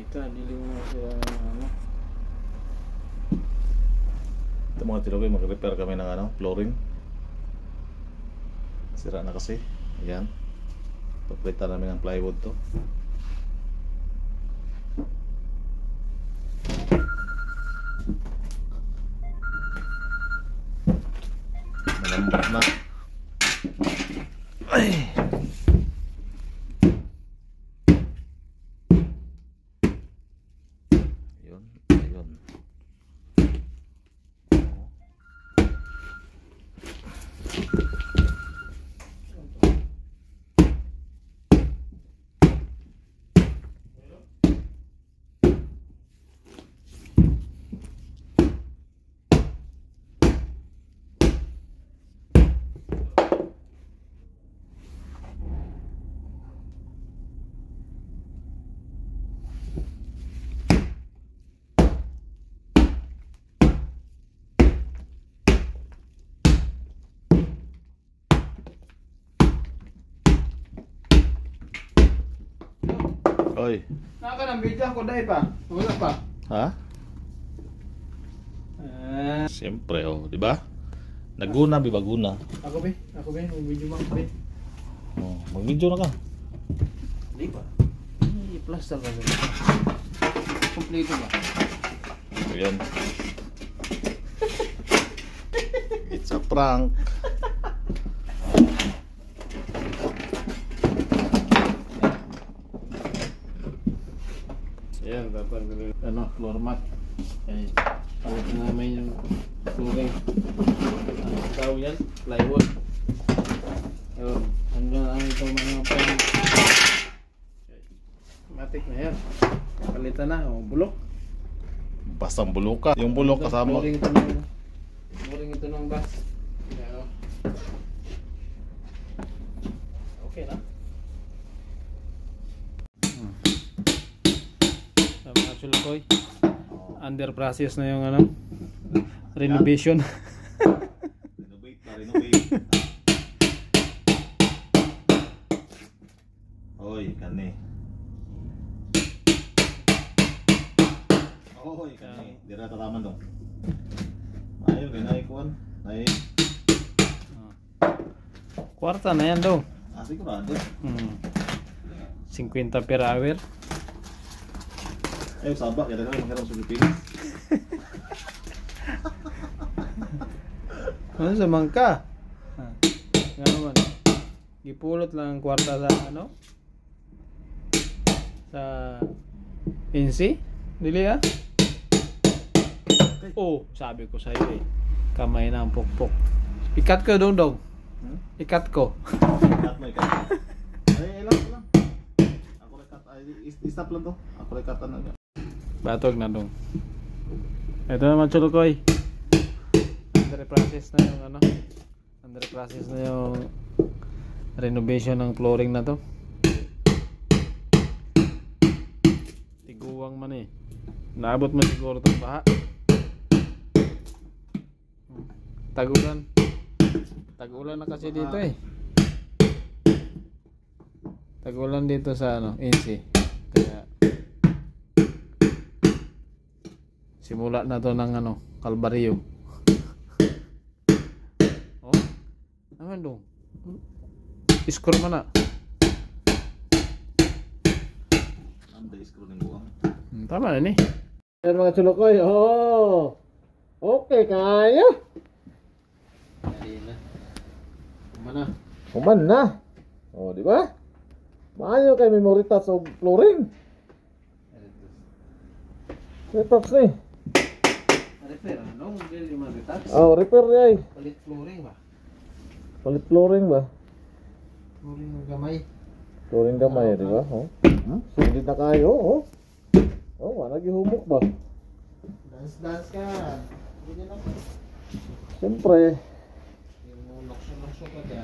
Ito, dilim mo siya ano. Ito mga tilogoy, mag-repair kami ng ano, flooring. Sira na kasi. Ayan. Paplitan namin ng plywood to. Malambot na. Ay! Ayun, ayun. Oy. Naka ng video ako dahil pa. Wala pa. Ha? Siyempre, oh, di ba? Naguna, bibaguna. Ako be, mag-video bang be. Oh, mag-video na ka. Di pa. I-plaster ka ba? Kompleto ba? Ayan. It's a prank. Ayan, dapat ano, floor mat. Ay, palitan namin yung flooring. Ano tawag yan? Plywood. Ayun, hanggang ano ito mga pen. Matik na yan. Palitan na, o bulok. Bastang bulok ka. Yung bulok kasama. Flooring ito ng bus. Ayan, okay na. Mga chulkoy, under process na yung ano, renovation. Renovate na, renovate. Oy, kani. Oy, kani. Dira tataman dong. Ayo, ganay kuan. Ay. Kwarta na yan daw. Sigurado. 50 per hour. Ay, sabak ya kami manghiram sa Pilipinas. Ano sa mangka? Nga naman. Gipulot lang ang kwarta sa ano? Sa NC? Dili ah? Oh, sabi ko sa iyo eh. Kamay na ang pokpok. Ikat ko dong. Ikat ko. Ikat mo, ikat. Ay, lang. Ako ikat. I-stop lang to. Ako ikatan na. Batog na dong. Ito naman chulukoy. Under process na yung ano. Under process na yung renovation ng flooring na to. Tiguwang man eh. Naabot mo siguro itong baha. Tagulan. Tagulan na kasi dito eh. Tagulan dito sa ano, NC. Kaya simula na to ng ano, Kalbaryo. Oh, naman dong. Score man na. Anda iskro ng buwang. Tama na ni. Yan mga chulukoy. Oh. Okay kaya. Dali na. Kumana. Human na. Oh, di ba? Maayo kay memory touch o flooring. Setups ni. Repair ano? Hindi man retouch. Oh, repair ay. Palit flooring ba? Palit flooring ba? Flooring ng gamay. Flooring gamay, di ba? Oh. Sundid na kayo, oh. Oh, wala gihumok ba? Dance ka. Hindi na. Siyempre. Yung luksyo ka dyan.